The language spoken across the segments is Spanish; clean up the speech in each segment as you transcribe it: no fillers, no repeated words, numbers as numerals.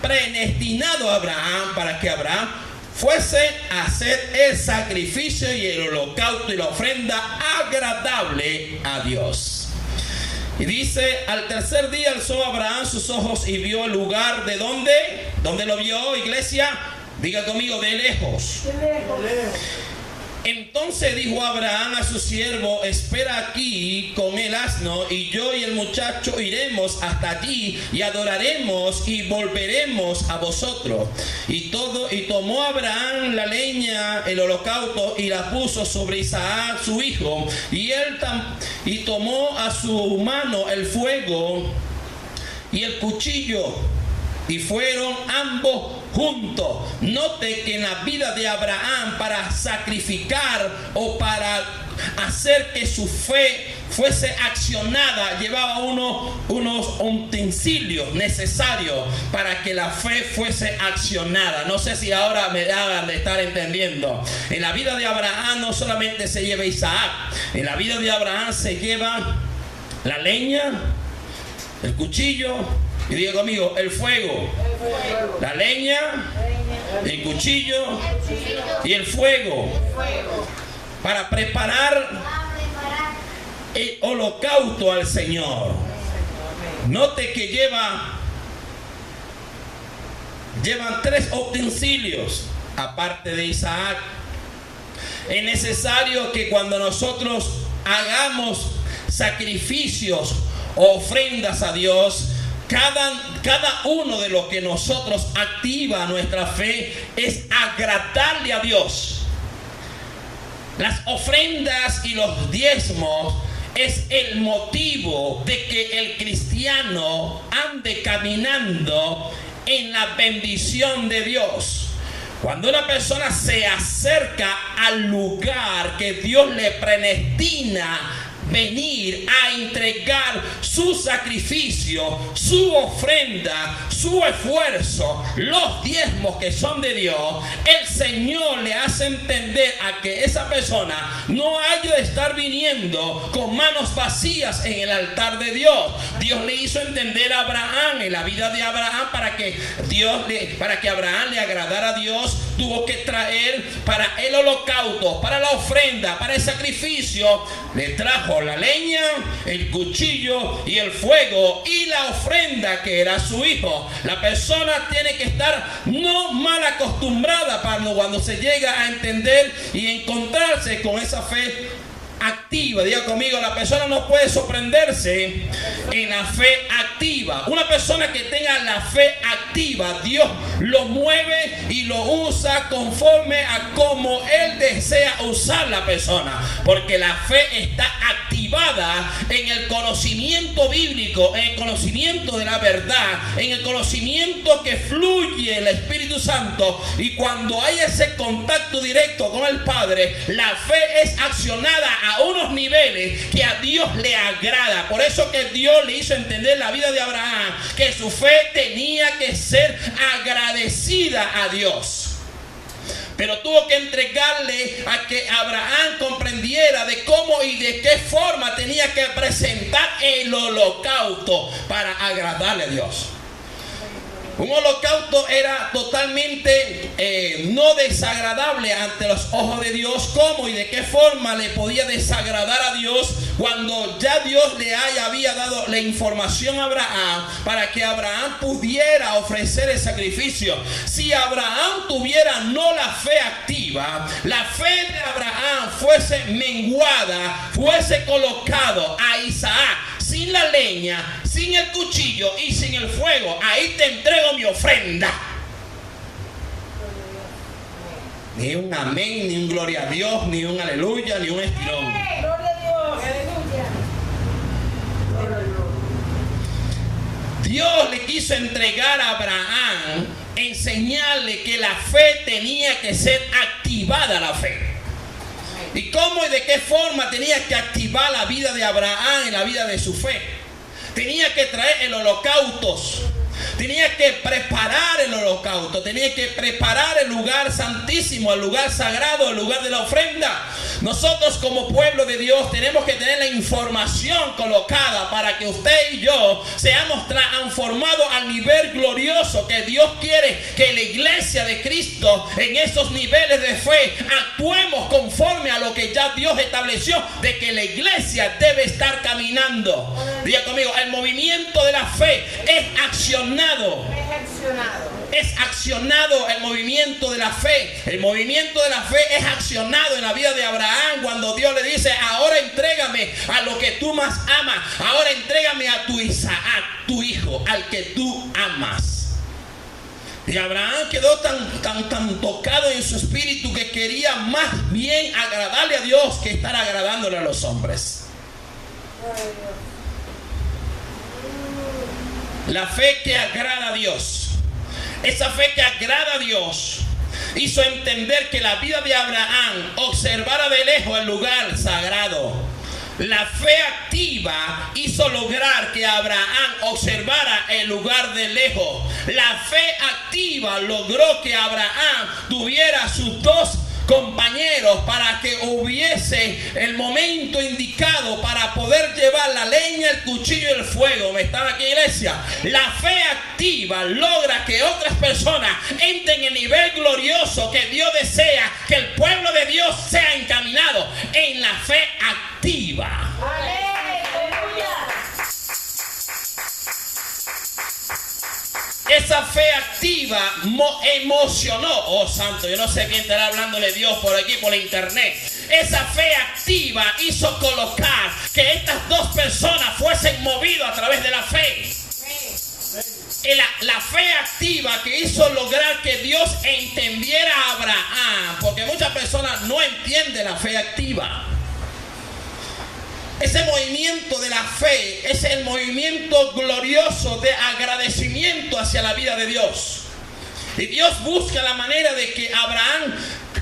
predestinado a Abraham para que Abraham fuese a hacer el sacrificio y el holocausto y la ofrenda agradable a Dios. Y dice, al tercer día alzó Abraham sus ojos y vio el lugar de donde. ¿Dónde lo vio, iglesia? Diga conmigo, de lejos. Entonces dijo Abraham a su siervo: espera aquí con el asno, y yo y el muchacho iremos hasta allí y adoraremos y volveremos a vosotros. Y tomó Abraham la leña, el holocausto, y la puso sobre Isaac su hijo, y tomó a su mano el fuego y el cuchillo, y fueron ambos juntos. Note que en la vida de Abraham, para sacrificar o para hacer que su fe fuese accionada, llevaba unos utensilios necesarios para que la fe fuese accionada. No sé si ahora me hagan de estar entendiendo. En la vida de Abraham no solamente se lleva Isaac, en la vida de Abraham se lleva la leña, el cuchillo, y diga conmigo, el fuego, la leña, el cuchillo y el fuego, para preparar el holocausto al Señor. Note que llevan 3 utensilios aparte de Isaac. Es necesario que cuando nosotros hagamos sacrificios o ofrendas a Dios, cada uno de los que nosotros activa nuestra fe es agradarle a Dios. Las ofrendas y los diezmos es el motivo de que el cristiano ande caminando en la bendición de Dios. Cuando una persona se acerca al lugar que Dios le predestina venir a entregar su sacrificio, su ofrenda, su esfuerzo, los diezmos que son de Dios, el Señor le hace entender a que esa persona no haya de estar viniendo con manos vacías en el altar de Dios. Dios le hizo entender a Abraham, en la vida de Abraham, para que Abraham le agradara a Dios, tuvo que traer para el holocausto, para la ofrenda, para el sacrificio, le trajo la leña, el cuchillo y el fuego y la ofrenda que era su hijo. La persona tiene que estar no mal acostumbrada para cuando se llega a entender y encontrarse con esa fe activa. Diga conmigo, la persona no puede sorprenderse en la fe activa. Una persona que tenga la fe activa, Dios lo mueve y lo usa conforme a como Él desea usar la persona, porque la fe está activada en el conocimiento bíblico, en el conocimiento de la verdad, en el conocimiento que fluye el Espíritu Santo. Y cuando hay ese contacto directo con el Padre, la fe es accionada a unos niveles que a Dios le agrada. Por eso que Dios le hizo entender la vida de Abraham, que su fe tenía que ser agradecida a Dios. Pero tuvo que entregarle a que Abraham comprendiera de cómo y de qué forma tenía que presentar el holocausto para agradarle a Dios. Un holocausto era totalmente no desagradable ante los ojos de Dios. ¿Cómo y de qué forma le podía desagradar a Dios cuando ya Dios le había dado la información a Abraham para que Abraham pudiera ofrecer el sacrificio? Si Abraham tuviera no la fe activa, la fe de Abraham fuese menguada, fuese colocado a Isaac sin la leña, sin el cuchillo y sin el fuego, ahí te entrego mi ofrenda. Ni un amén, ni un gloria a Dios, ni un aleluya, ni un estirón. Gloria a Dios, aleluya. Dios le quiso entregar a Abraham, enseñarle que la fe tenía que ser activada, la fe. ¿Y cómo y de qué forma tenía que activar la vida de Abraham en la vida de su fe? Tenía que traer el holocausto. Tenía que preparar el holocausto, tenía que preparar el lugar santísimo, el lugar sagrado, el lugar de la ofrenda. Nosotros como pueblo de Dios tenemos que tener la información colocada para que usted y yo seamos transformados al nivel glorioso que Dios quiere que la iglesia de Cristo en esos niveles de fe actuemos conforme a lo que ya Dios estableció de que la iglesia debe estar caminando. Diga conmigo, el movimiento de la fe es accionado. Es accionado el movimiento de la fe. El movimiento de la fe es accionado en la vida de Abraham cuando Dios le dice: ahora entrégame a lo que tú más amas. Ahora entrégame a tu Isaac, tu hijo, al que tú amas. Y Abraham quedó tan tocado en su espíritu que quería más bien agradarle a Dios que estar agradándole a los hombres. La fe que agrada a Dios. Esa fe que agrada a Dios hizo entender que la vida de Abraham observara de lejos el lugar sagrado. La fe activa hizo lograr que Abraham observara el lugar de lejos. La fe activa logró que Abraham tuviera sus dos compañeros para que hubiese el momento indicado para poder llevar la leña, el cuchillo y el fuego. ¿Me están aquí, iglesia? La fe activa logra que otras personas entren en el nivel glorioso que Dios desea que el pueblo de Dios sea encaminado en la fe activa. Esa fe activa emocionó. Oh santo, yo no sé quién estará hablándole Dios por aquí, por la internet. Esa fe activa hizo colocar que estas dos personas fuesen movidos a través de la fe. La fe activa que hizo lograr que Dios entendiera a Abraham, porque muchas personas no entienden la fe activa. Ese movimiento de la fe es el movimiento glorioso de agradecimiento hacia la vida de Dios. Y Dios busca la manera de que Abraham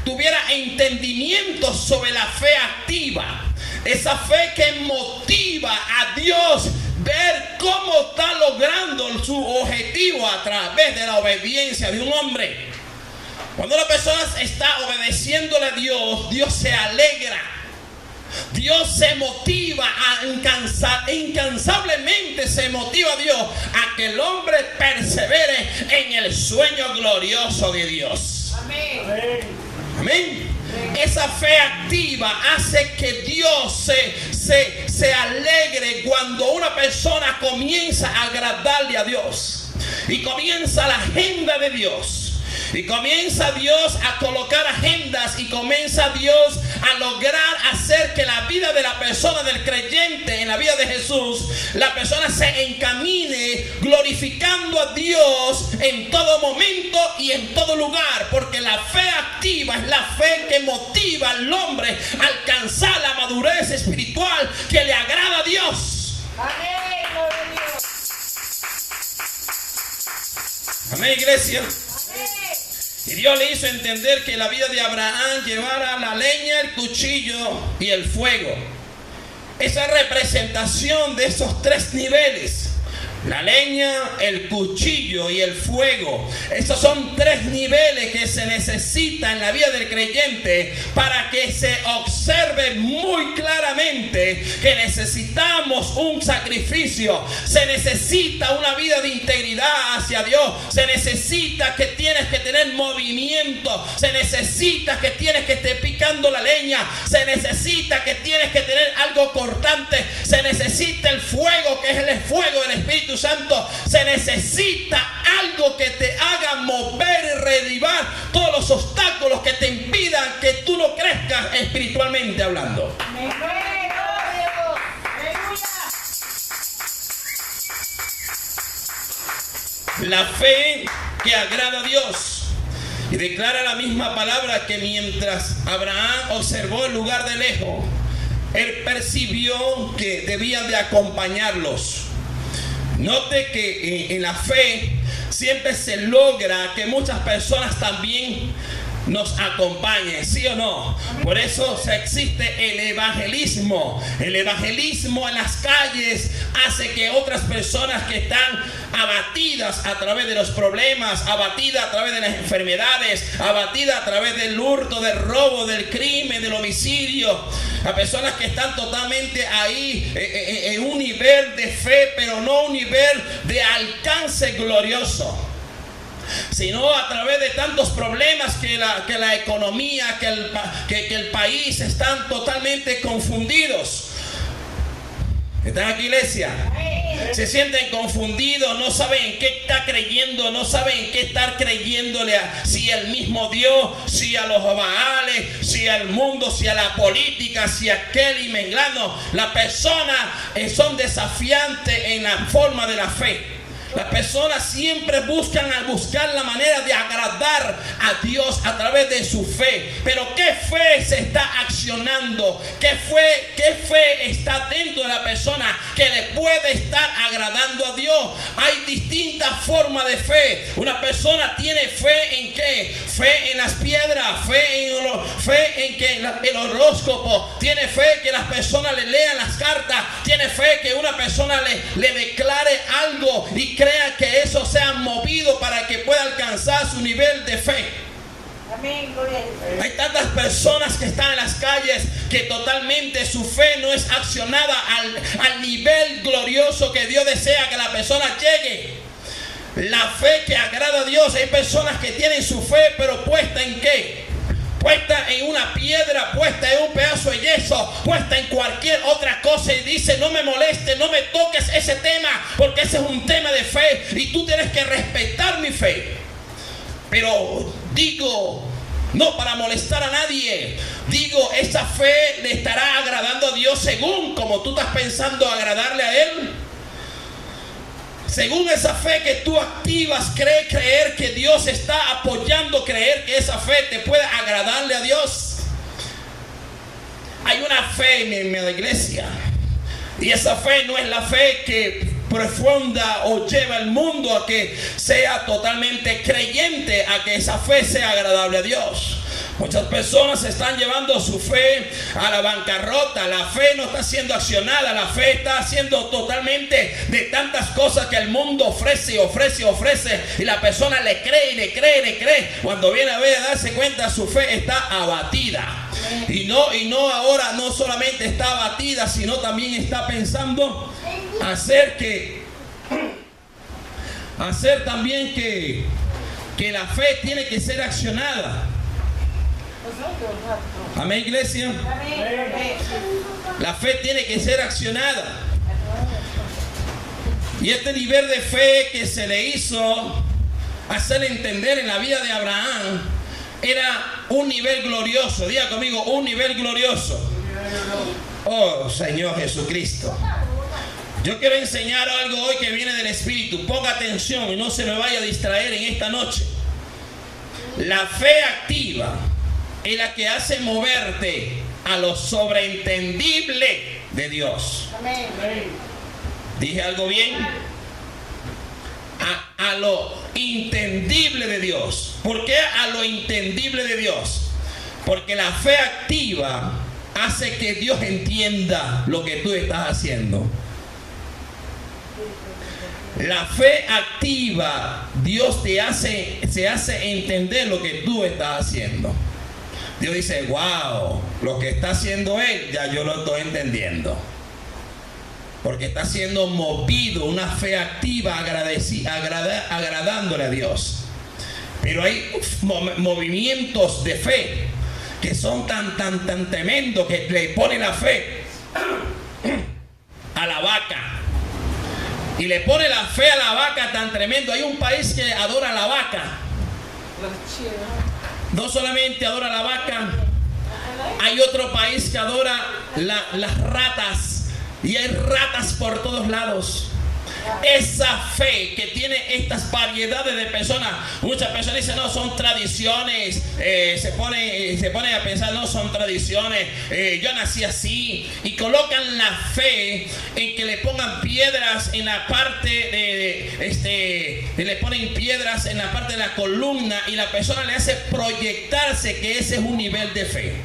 tuviera entendimiento sobre la fe activa. Esa fe que motiva a Dios ver cómo está logrando su objetivo a través de la obediencia de un hombre. Cuando una persona está obedeciéndole a Dios, Dios se alegra. Dios se motiva incansablemente se motiva a Dios a que el hombre persevere en el sueño glorioso de Dios. Amén. Amén. Esa fe activa hace que Dios se alegre cuando una persona comienza a agradarle a Dios y comienza la agenda de Dios. Y comienza Dios a colocar agendas y comienza Dios a lograr hacer que la vida de la persona, del creyente en la vida de Jesús, la persona se encamine glorificando a Dios en todo momento y en todo lugar. Porque la fe activa es la fe que motiva al hombre a alcanzar la madurez espiritual que le agrada a Dios. Amén, gloria a Dios. Amén, iglesia. Y Dios le hizo entender que la vida de Abraham llevara la leña, el cuchillo y el fuego. Esa representación de esos tres niveles. La leña, el cuchillo y el fuego. Esos son tres niveles que se necesitan en la vida del creyente para que se observe muy claramente que necesitamos un sacrificio. Se necesita una vida de integridad hacia Dios. Se necesita que tienes que tener movimiento. Se necesita que tienes que estar picando la leña. Se necesita que tienes que tener algo cortante. Se necesita el fuego, que es el fuego del Espíritu Santo. Se necesita algo que te haga mover y derribar todos los obstáculos que te impidan que tú no crezcas espiritualmente hablando. La fe que agrada a Dios. Y declara la misma palabra que mientras Abraham observó el lugar de lejos, él percibió que debían de acompañarlos. Note que en la fe siempre se logra que muchas personas también nos acompañen, ¿sí o no? Por eso existe el evangelismo en las calles, hace que otras personas que están abatidas a través de los problemas, abatidas a través de las enfermedades, abatidas a través del hurto, del robo, del crimen, del homicidio, a personas que están totalmente ahí en un nivel de fe, pero no un nivel de alcance glorioso, sino a través de tantos problemas que la economía, que el país están totalmente confundidos. ¿Están aquí, iglesia? Se sienten confundidos, no saben en qué está creyendo, no saben en qué estar creyéndole, si al mismo Dios, si a los Baales, si al mundo, si a la política, si a aquel y menglano. Las personas son desafiantes en la forma de la fe. Las personas siempre buscan la manera de agradar a Dios a través de su fe. Pero ¿qué fe se está accionando? ¿Qué fe está dentro de la persona que le puede estar agradando a Dios? Hay distintas formas de fe. Una persona tiene fe en ¿qué? Fe en las piedras, fe en que el horóscopo, tiene fe que las personas le lean las cartas, tiene fe que una persona le declare algo y crea que eso sea movido para que pueda alcanzar su nivel de fe. Amén, gloria a Dios. Hay tantas personas que están en las calles que totalmente su fe no es accionada al nivel glorioso que Dios desea que la persona llegue. La fe que agrada a Dios. Hay personas que tienen su fe, pero puesta en ¿qué? Puesta en una piedra, puesta en un pedazo de yeso, puesta en cualquier otra cosa, y dice: no me molestes, no me toques ese tema, porque ese es un tema de fe y tú tienes que respetar mi fe. Pero digo, no para molestar a nadie, digo, esa fe le estará agradando a Dios según como tú estás pensando agradarle a Él. Según esa fe que tú activas, creer que Dios está apoyando, creer que esa fe te puede agradarle a Dios. Hay una fe en la iglesia, y esa fe no es la fe que profunda o lleva al mundo a que sea totalmente creyente, a que esa fe sea agradable a Dios. Muchas personas están llevando su fe a la bancarrota. La fe no está siendo accionada. La fe está siendo totalmente de tantas cosas que el mundo ofrece. Y la persona le cree. Cuando viene a ver, a darse cuenta, su fe está abatida. Y no ahora no solamente está abatida, sino también está pensando hacer también que la fe tiene que ser accionada. Amén, iglesia. La fe tiene que ser accionada. Y este nivel de fe que se le hizo hacer entender en la vida de Abraham era un nivel glorioso. Diga conmigo, un nivel glorioso. Oh, Señor Jesucristo. Yo quiero enseñar algo hoy que viene del Espíritu. Ponga atención y no se me vaya a distraer en esta noche. La fe activa es la que hace moverte a lo sobreentendible de Dios. Amén. ¿Dije algo bien? A lo entendible de Dios. ¿Por qué a lo entendible de Dios? Porque la fe activa hace que Dios entienda lo que tú estás haciendo. La fe activa, Dios se hace entender lo que tú estás haciendo. Dios dice: wow, lo que está haciendo Él, ya yo lo estoy entendiendo. Porque está siendo movido, una fe activa, agradándole a Dios. Pero hay movimientos de fe que son tan tremendos que le pone la fe a la vaca. Y le pone la fe a la vaca tan tremendo. Hay un país que adora a la vaca. No solamente adora a la vaca, hay otro país que adora las ratas. Y hay ratas por todos lados. Esa fe que tiene estas variedades de personas. Muchas personas dicen: no, son tradiciones. Se pone a pensar: no, son tradiciones. Yo nací así. Y colocan la fe en que le pongan piedras en la parte le ponen piedras en la parte de la columna, y la persona le hace proyectarse que ese es un nivel de fe.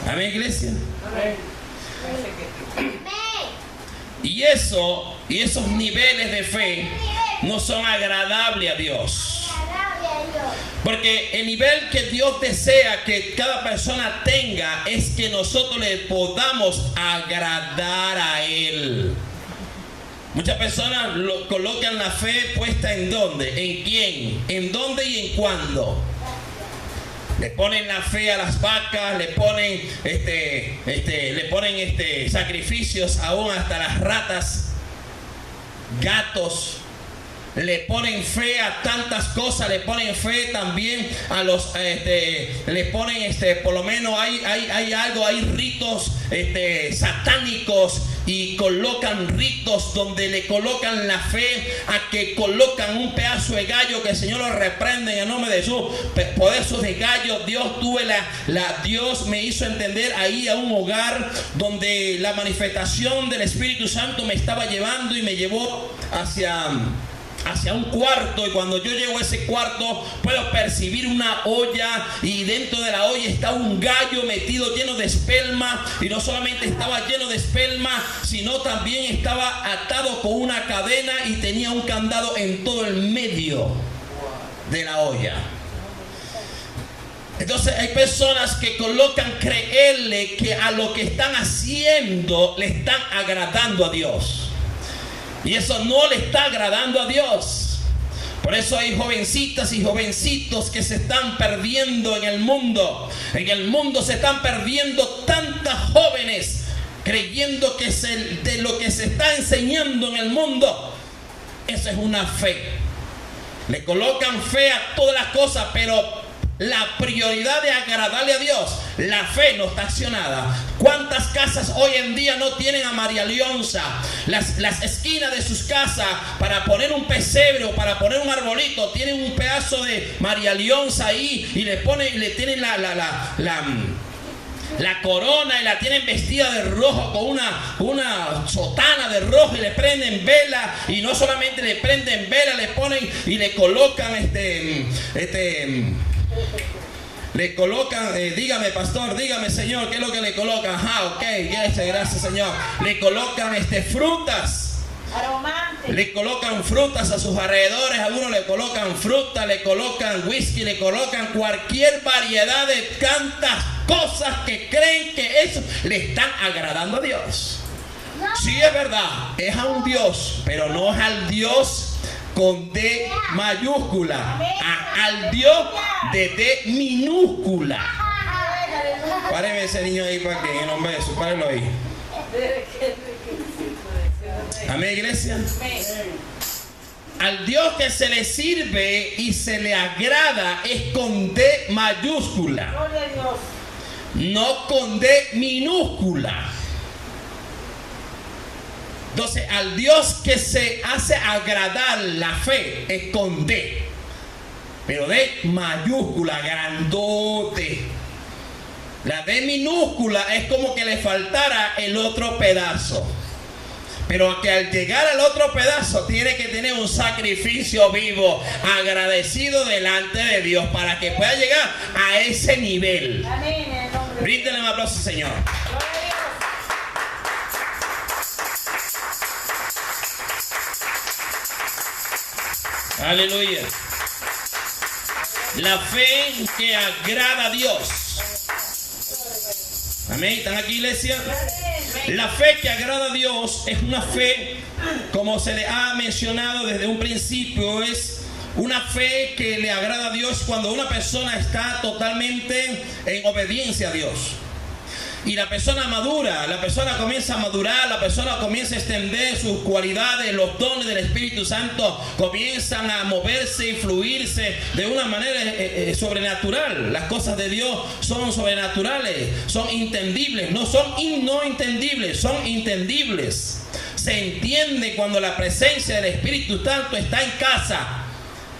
Amén, iglesia. Y esos niveles de fe no son agradables a Dios. Porque el nivel que Dios desea que cada persona tenga es que nosotros le podamos agradar a Él. Muchas personas colocan la fe puesta ¿en dónde? ¿En quién? ¿En dónde y en cuándo? Le ponen la fe a las vacas, le ponen sacrificios aún hasta las ratas, gatos. Le ponen fe a tantas cosas, le ponen fe también a los, le ponen, por lo menos hay algo, hay ritos satánicos, y colocan ritos donde le colocan la fe a que colocan un pedazo de gallo, que el Señor lo reprende en el nombre de Jesús. Por esos de gallo, Dios me hizo entender ahí a un hogar donde la manifestación del Espíritu Santo me estaba llevando y me llevó hacia un cuarto, y cuando yo llego a ese cuarto puedo percibir una olla, y dentro de la olla está un gallo metido lleno de espelma, y no solamente estaba lleno de espelma, sino también estaba atado con una cadena y tenía un candado en todo el medio de la olla. Entonces hay personas que colocan creerle que a lo que están haciendo le están agradando a Dios. Y eso no le está agradando a Dios. Por eso hay jovencitas y jovencitos que se están perdiendo en el mundo. En el mundo se están perdiendo tantas jóvenes creyendo que de lo que se está enseñando en el mundo, eso es una fe. Le colocan fe a todas las cosas, pero la prioridad de agradarle a Dios, la fe no está accionada. ¿Cuántas casas hoy en día no tienen a María Leonza? Las esquinas de sus casas, para poner un pesebre o para poner un arbolito, tienen un pedazo de María Leonza ahí, y le tienen la corona, y la tienen vestida de rojo con una sotana de rojo, y le prenden vela, y no solamente le prenden vela, le ponen y le colocan le colocan, dígame pastor, dígame señor, ¿qué es lo que le colocan? Ok, gracias señor. Le colocan frutas. Aromantes. Le colocan frutas a sus alrededores. Algunos le colocan fruta, le colocan whisky, le colocan cualquier variedad de tantas cosas que creen que eso le están agradando a Dios. Sí, es verdad, es a un Dios, pero no es al Dios con D mayúscula, al Dios de D minúscula. Páreme ese niño ahí para que en el nombre de Jesús, párenlo ahí. Amén, iglesia. Al Dios que se le sirve y se le agrada es con D mayúscula, no con D minúscula. Entonces, al Dios que se hace agradar la fe es con D, pero D mayúscula, grandote. La D minúscula es como que le faltara el otro pedazo. Pero que al llegar al otro pedazo tiene que tener un sacrificio vivo, agradecido delante de Dios, para que pueda llegar a ese nivel. Bríndenle un aplauso, Señor. Aleluya. La fe que agrada a Dios. Amén. ¿Están aquí, iglesia? La fe que agrada a Dios es una fe, como se le ha mencionado desde un principio, es una fe que le agrada a Dios cuando una persona está totalmente en obediencia a Dios. Y la persona madura, la persona comienza a madurar, la persona comienza a extender sus cualidades, los dones del Espíritu Santo comienzan a moverse y fluirse de una manera sobrenatural. Las cosas de Dios son sobrenaturales, son entendibles, no son no entendibles, son entendibles. Se entiende cuando la presencia del Espíritu Santo está en casa.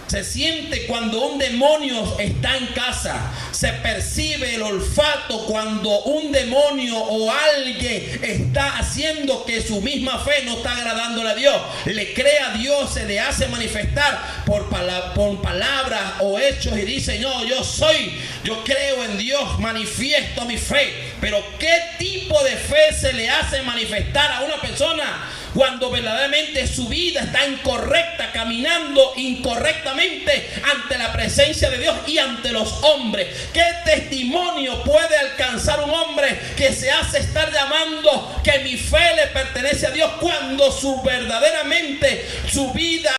Se siente cuando un demonio está en casa. Se percibe el olfato cuando un demonio o alguien está haciendo que su misma fe no está agradándole a Dios. Le cree a Dios, se le hace manifestar por palabras o hechos y dice: no, yo creo en Dios, manifiesto mi fe. Pero ¿qué tipo de fe se le hace manifestar a una persona cuando verdaderamente su vida está incorrecta, caminando incorrectamente ante la presencia de Dios y ante los hombres? ¿Qué testimonio puede alcanzar un hombre que se hace estar llamando que mi fe le pertenece a Dios cuando verdaderamente su vida